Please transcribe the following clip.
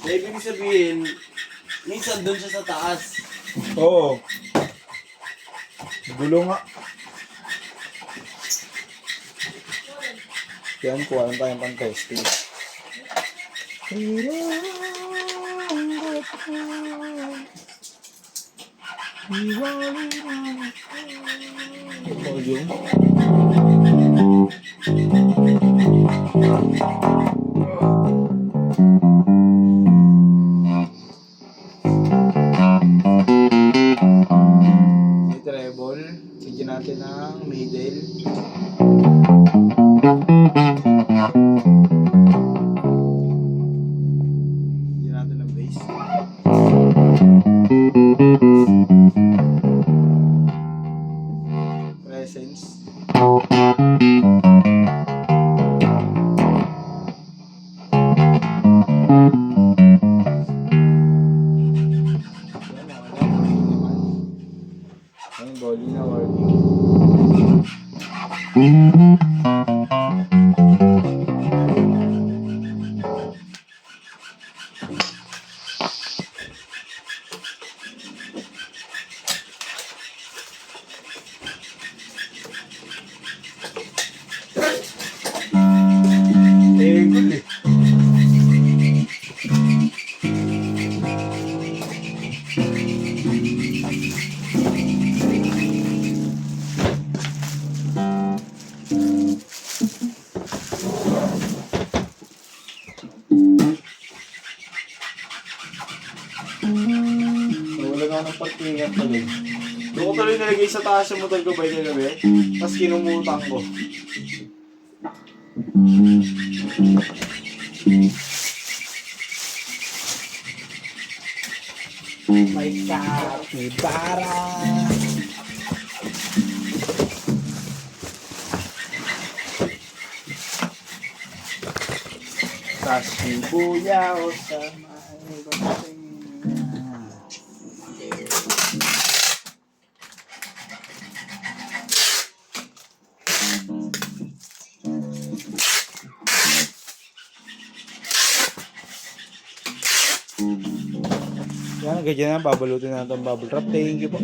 Na ibig sabihin, minsan doon siya sa taas. Oo. Gulo nga. Yan, kuha lang tayong pang-testing. Volume. May treble. Sige natin ang middle. Sige natin ang bass. Presence. Ang body na working. Egol eh. Wala na ako ng parkingan pala eh. Doon ko tuloy nalagay sa taas yung motor ko ba yung gabi, tapos kinumutang ko. May car, may bara. Tas sibuya o sa may bating. Yan, ganyan na, babalutin natin ang bubble wrap. Thank you po.